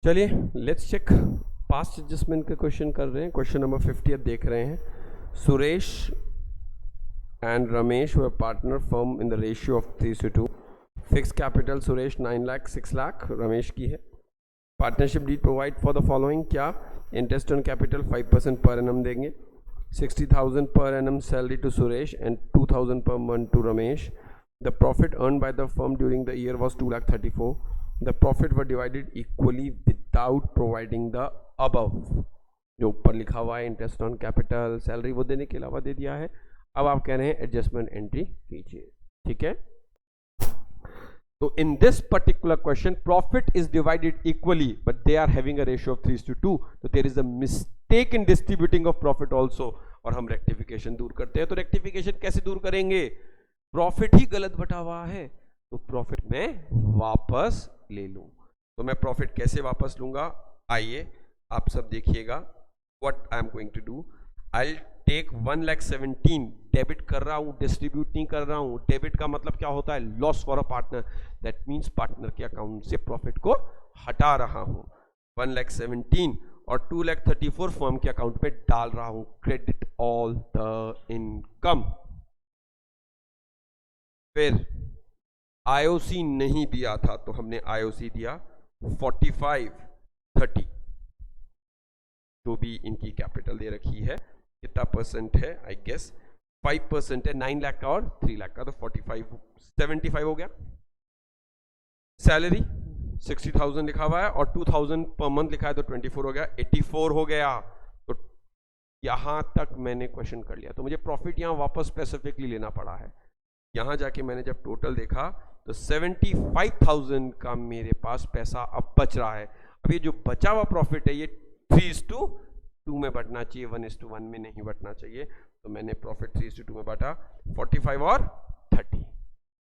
चलिए let's check past adjustment के question कर रहे हैं। क्वेश्चन नंबर 50 देख रहे हैं। Suresh and Ramesh were partner firm in the ratio of 3:2। Fix capital Suresh 9 lakh 6 lakh Ramesh की है। Partnership deed provide for the following, क्या interest on capital 5% per annum देंगे, 60,000 per annum salary to Suresh and 2,000 per month to Ramesh. The profit earn by the firm during the year was 2,34,000। The profit were divided equally without providing the above. जो ऊपर लिखा हुआ है interest on capital salary वो देने के अलावा दे दिया है। अब आप कह रहे हैं एडजस्टमेंट एंट्री कीजिए, ठीक है। तो in this particular question profit is divided equally but they are having a ratio of 3:2, so there is a mistake in distributing of profit also। और हम रेक्टिफिकेशन दूर करते हैं। तो रेक्टिफिकेशन कैसे दूर करेंगे? प्रॉफिट ही गलत बटा हुआ है तो प्रॉफिट मैं वापस ले लूं। तो मैं प्रॉफिट कैसे वापस लूंगा, आइए आप सब देखिएगा। What I am going to do, I take 1,17,000 debit कर रहा हूं, डिस्ट्रीब्यूट नहीं कर रहा हूं। डेबिट का मतलब क्या होता है? Loss for a partner. That means partner के अकाउंट से प्रॉफिट को हटा रहा हूं। 1,17,000 और 2,34,000 फर्म के अकाउंट में डाल रहा हूं। Credit all the income. फिर आईओसी नहीं दिया था तो हमने आईओसी दिया 45:30। जो भी इनकी कैपिटल दे रखी है कितना परसेंट है, आई गेस 5% है। 9 लाख का और 3 लाख का तो 75 हो गया। सैलरी 60,000 लिखा हुआ है और 2,000 पर मंथ लिखा है तो 24 हो गया, 84 हो गया। तो यहां तक मैंने क्वेश्चन कर लिया। तो मुझे प्रॉफिट यहां वापस स्पेसिफिकली लेना पड़ा है। यहां जाके मैंने जब टोटल देखा तो 75,000 का मेरे पास पैसा अब बच रहा है। अब ये जो बचा हुआ प्रॉफिट है ये 3:2 में बटना चाहिए, 1:1 में नहीं बटना चाहिए। तो मैंने प्रॉफिट 3:2 में बांटा, 45 और 30।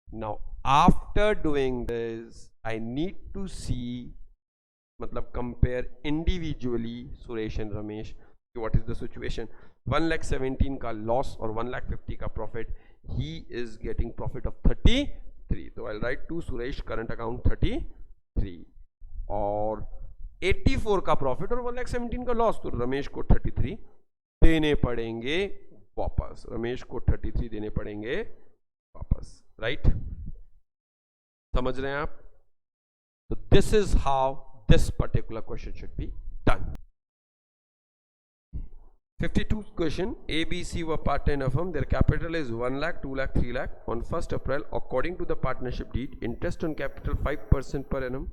Now after doing this I need to see, मतलब compare individually Suresh and Ramesh, what is the situation. 1,17,000 का लॉस और 1,50,000 का profit. He is getting profit of 33। तो I write to Suresh current account 33 और 84 का प्रॉफिट और 1,17,000 का लॉस। तो रमेश को 33 देने पड़ेंगे वापस। रमेश को 33 देने पड़ेंगे वापस, राइट? समझ रहे हैं आप? तो this is how this particular question should be done. 52 question, A, B, C were partner in a firm. Their capital is 1 lakh, 2 lakh, 3 lakh. On 1st April, according to the partnership deed, interest on capital 5% per annum.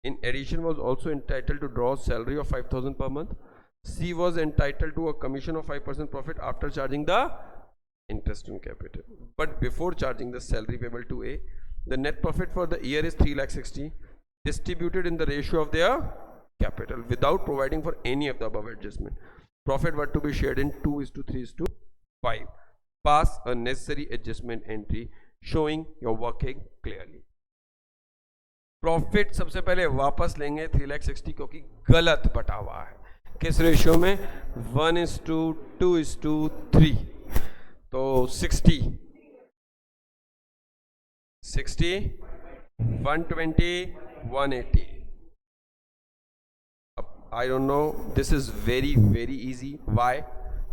In addition, was also entitled to draw salary of 5,000 per month. C was entitled to a commission of 5% profit after charging the interest on capital. But before charging the salary payable to A, the net profit for the year is 3,60,000, distributed in the ratio of their capital without providing for any of the above adjustment. Profit were to be shared in 2:3:5. Pass a necessary adjustment entry showing your working clearly. Profit सबसे पहले वापस लेंगे 3,60,000 क्योंकि गलत बटा हुआ है। किस रेशियो में? 1:2:3। तो 60 120 180। I don't know, this is very easy. Why?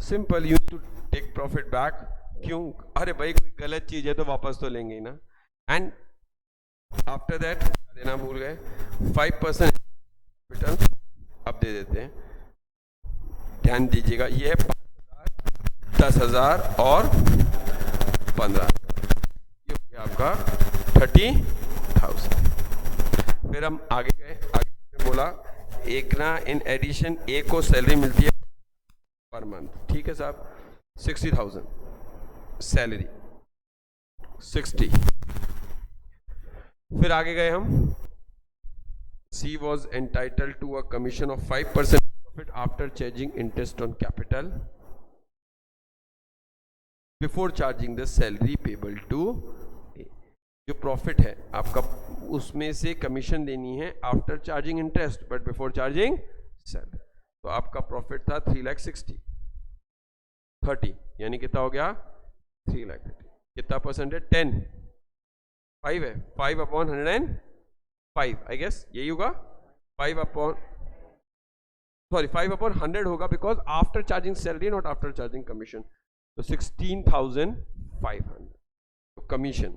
Simple, you need to take profit back. क्यों? अरे भाई कोई गलत चीज है तो वापस तो लेंगे ही ना। एंड आफ्टर दैट देना भूल गए 5% कैपिटल अब दे देते हैं। ध्यान दीजिएगा ये है 5,000, 10,000 और 15,000, ये हो गया आपका 30,000। फिर हम आगे गए, आगे बोला एक ना इन एडिशन ए को सैलरी मिलती है पर मंथ, ठीक है साहब। 60,000 सैलरी 60। फिर आगे गए हम, she was entitled to a commission of 5% profit after charging interest on capital before charging the salary payable to. जो प्रॉफिट है आपका उसमें से कमीशन देनी है after charging interest but before charging salary. तो आपका प्रॉफिट था 3,60,000, यानी कितना हो गया 3,30,000। कितना परसेंट है? 10, 5 है, 5/105 आई गेस यही होगा। 5/100 होगा, because after charging salary not after charging commission. तो 16,500 तो कमीशन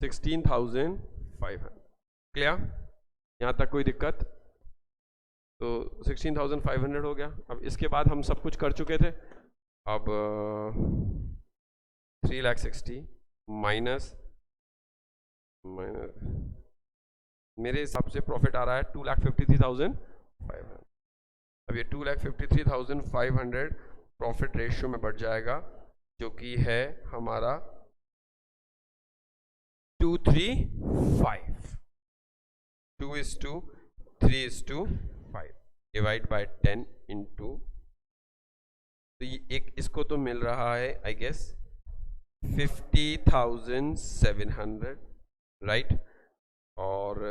16,500. क्लियर? यहाँ तक कोई दिक्कत? तो 16,500 हो गया. अब इसके बाद हम सब कुछ कर चुके थे. अब 3,60,000 माइनस मेरे हिसाब से प्रॉफिट आ रहा है 2,53,500. अब ये 2,53,500 प्रॉफिट रेशियो में बढ़ जाएगा, जो कि है हमारा 2:3:5. 2:3:5 डिवाइड बाय 10 इंटू, तो ये एक इसको तो मिल रहा है आई गेस 50,700, राइट. और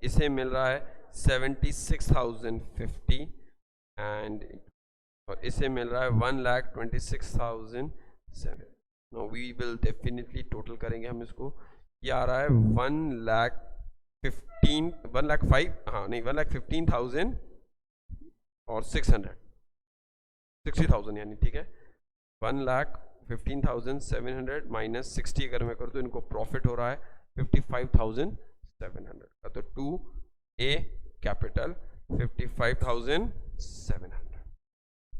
इसे मिल रहा है 76,050 एंड, और इसे मिल रहा है 1,26,007. No we will definitely total करेंगे हम इसको. ये आ रहा है 1,15,000 और 60,000 यानी, ठीक है. 1,15,700 माइनस 60 अगर मैं करूँ तो इनको प्रॉफिट हो रहा है 55,700 का. तो 2A कैपिटल 55,700,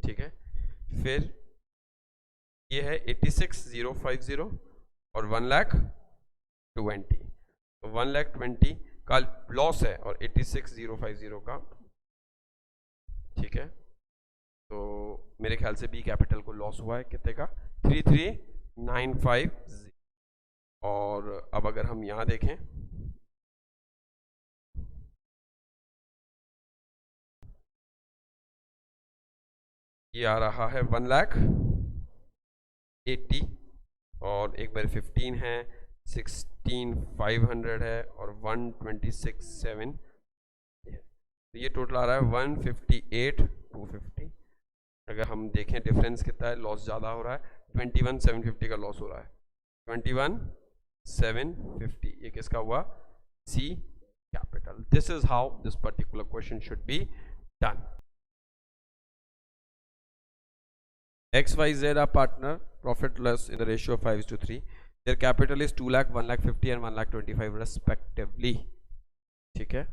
ठीक है. फिर ये है 86,050 और 1,20,000. तो 1,20,000 का लॉस है और 86,050 का, ठीक है. तो मेरे ख्याल से बी कैपिटल को लॉस हुआ है कितने का? 33,950. और अब अगर हम यहाँ देखें, ये आ रहा है 1,80,000 और एक बार 15 है, 16,500 है और 126,700. तो ये टोटल आ रहा है 158,250. अगर हम देखें डिफरेंस कितना है, लॉस ज़्यादा हो रहा है, 21,750 का लॉस हो रहा है. 21,750 ये किसका हुआ? C capital. This is how this particular question should be done. XYZ are partner, profit loss in the ratio of 5:3. Their capital is 2 lakh, 1 lakh 50 and 1 lakh 25 respectively. ठीक है.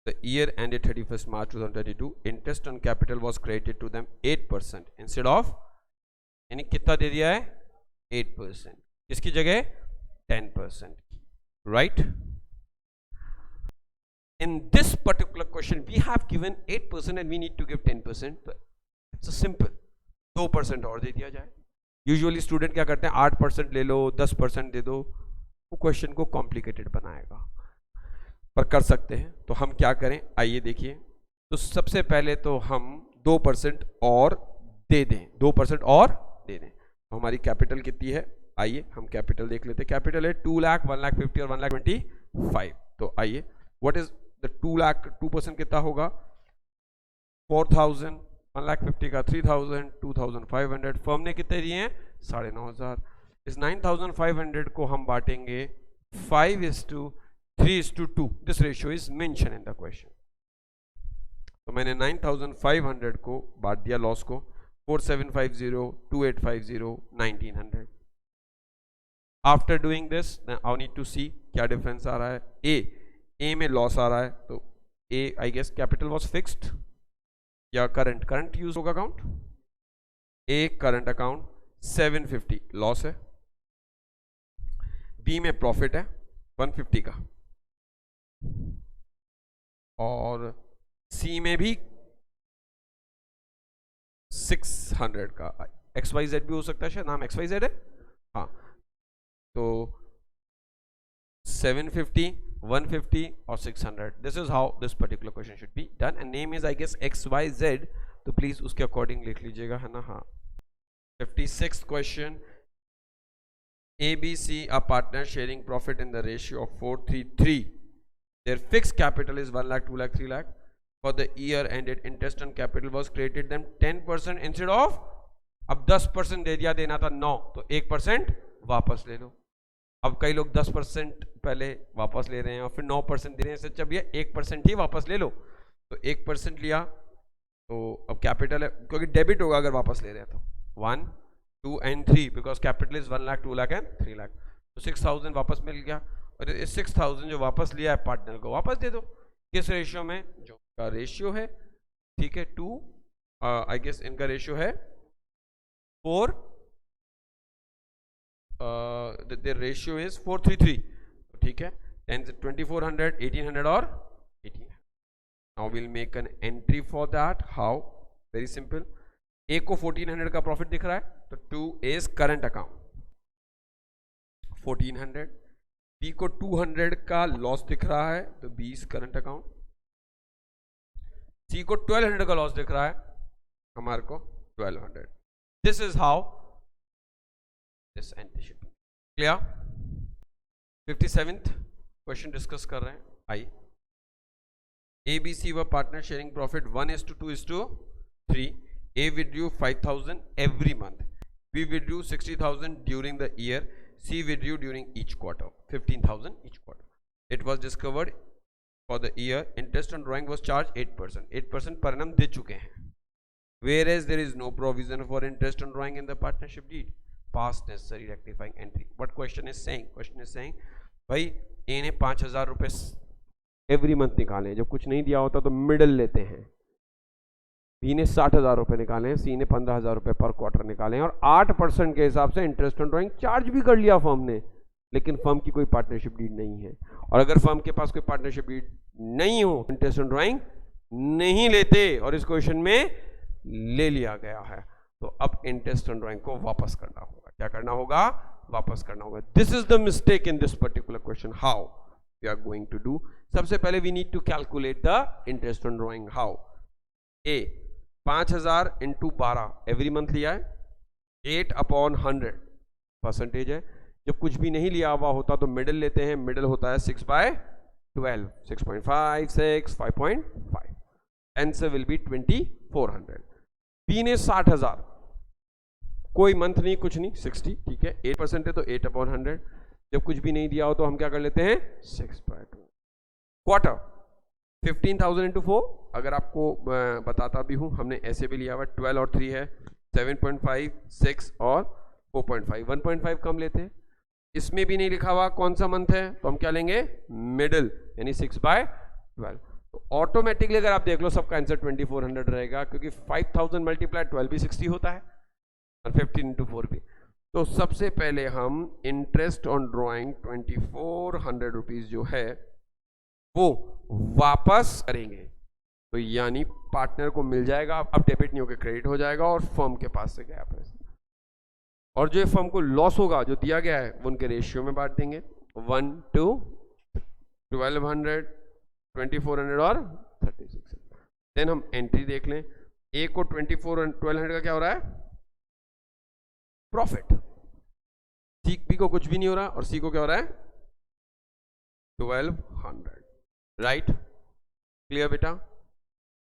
The year ended 31st March 2022. Interest on capital was credited to them 8% instead of, यानी कितना दे दिया है? 8%. इसकी जगह 10%, right? In this particular question we have given 8% and we need to give 10%. तो it's a simple 2% और दे दिया जाए. यूजुअली स्टूडेंट क्या करते हैं, 8% ले लो, 10% दे दो, वो क्वेश्चन को कॉम्प्लिकेटेड बनाएगा. पर कर सकते हैं. तो हम क्या करें, आइए देखिए. तो सबसे पहले तो हम 2% और दे दें, 2% और दे दें. तो हमारी कैपिटल कितनी है, आइए हम कैपिटल देख लेते हैं. कैपिटल है 2 लाख, 1 लाख 50 और 1 लाख 25. तो आइए, व्हाट इज द 2 लाख, 2% कितना होगा? 4,000. 1 लाख 50 का 3,000, 2,500. फर्म ने कितने दिए हैं? 9,500. इस 9,500 को हम बांटेंगे 5:3:2. This ratio is mention in the question. तो मैंने 9,500 को बांट दिया लॉस को. 4,750, 2,850, 1,900. After doing this I need to see क्या डिफरेंस आ रहा है. ए में लॉस आ रहा है, तो A I guess capital was fixed या करंट यूज होगा account. A current account 750 loss है. बी में प्रॉफिट है 150 का और सी में भी 600 का. XYZ भी हो सकता है, शायद नाम XYZ है. हाँ, तो 750, 150 और 600. This is how this particular question should be done and name is I guess XYZ. तो प्लीज उसके अकॉर्डिंग लिख लीजिएगा, है ना. हाँ. 56th question. ABC are partners sharing profit in the ratio of 4:3:3. Their fixed capital is 1 lakh, 2 lakh, 3 lakh. For the year ended, interest on capital was credited them 10% instead of, अब 10% दे दिया, देना था 9, तो 1% वापस ले लो. अब कई लोग 10% पहले वापस ले रहे हैं और फिर 9% दे रहे हैं, सच भैया 1% ही वापस ले लो, तो 1% लिया तो अब कैपिटल है, क्योंकि डेबिट होगा अगर वापस ले रहे हैं तो 1 2 and 3 because capital is 1 lakh 2 lakh and 3 lakh, तो 6,000 वापस मिल गया। और इस 6,000 जो वापस लिया है पार्टनर को वापस दे दो, किस रेशियो में, जो का रेशियो है, ठीक है 2, आई गेस इनका रेशियो है 4, the ratio is 4:3, ठीक है, 10 से 2400, 1800 और 1800। Now we'll make an entry for that. How? Very simple. A को 1400 का प्रॉफिट दिख रहा है तो 2 is करंट अकाउंट 1400, B को 200 का लॉस दिख रहा है तो B is current account, C को 1200 का लॉस दिख रहा है हमारे को 1200। This is how this entry should be. Clear? 57th question discuss कर रहे हैं। आई A, B, C were partner sharing profit 1:2:3. A withdrew 5,000 every month. B withdrew 60,000 during the year. C withdrew during each quarter 15,000 each quarter. It was discovered for the year interest on drawing was charged 8%. 8% per annum दे चुके हैं, whereas there is no provision for interest on drawing in the partnership deed. Past necessary rectifying entry. What question is saying? Question is saying भाई A ने 5,000 रुपए every month निकाले, जब कुछ नहीं दिया होता तो मिडल लेते हैं। बी ने 60,000 रुपए निकाले हैं, सी ने 15,000 रुपए पर क्वार्टर निकाले हैं और 8% के हिसाब से इंटरेस्ट ऑन ड्राइंग चार्ज भी कर लिया फर्म ने, लेकिन फर्म की कोई पार्टनरशिप डीड नहीं है। और अगर फर्म के पास कोई पार्टनरशिप डीड नहीं हो, इंटरेस्ट ऑन ड्राइंग नहीं लेते और इस क्वेश्चन में ले लिया गया है, तो अब इंटरेस्ट ऑन ड्राइंग को वापस करना होगा। क्या करना होगा? वापस करना होगा। This is the mistake in this particular question. How we are going to do? सबसे पहले we need to calculate the interest on drawing. How? A 5,000 into 12 every month लिया है, 8/100 परसेंटेज है। जब कुछ भी नहीं लिया हुआ होता तो मिडिल लेते हैं, मिडिल होता है 6/12, 6.5, 6, 5.5, आंसर विल बी 2400। बी ने 60,000, कोई मंथ नहीं कुछ नहीं, 60, ठीक है, 8% है तो 8/100। जब कुछ भी नहीं दिया हो तो हम क्या कर लेते हैं 6/2। क्वार्टर 15,000 इंटू 4, अगर आपको बताता भी हूं, हमने ऐसे भी लिया हुआ 12 और 3 है, 7.5, 6 और 4.5, 1.5 कम लेते हैं। इसमें भी नहीं लिखा हुआ कौन सा मंथ है तो हम क्या लेंगे मिडिल, यानी 6/12। तो ऑटोमेटिकली अगर आप देख लो सबका आंसर 2400 रहेगा, क्योंकि 5,000 मल्टीप्लाई 12 भी 60 होता है और 15 इंटू 4 भी। तो सबसे पहले हम इंटरेस्ट ऑन ड्रॉइंग 2400 रुपीज जो है वो वापस करेंगे, तो यानी पार्टनर को मिल जाएगा, अब डेबिट नहीं होकर क्रेडिट हो जाएगा और फर्म के पास से गया पैसा। और जो फर्म को लॉस होगा जो दिया गया है वो उनके रेशियो में बांट देंगे, 1:1200, 2400 और 36। देन हम एंट्री देख लें। ए को 1200 का क्या हो रहा है प्रॉफिट, बी को कुछ भी नहीं हो रहा और सी को क्या हो रहा है 1200, राइट? क्लियर बेटा?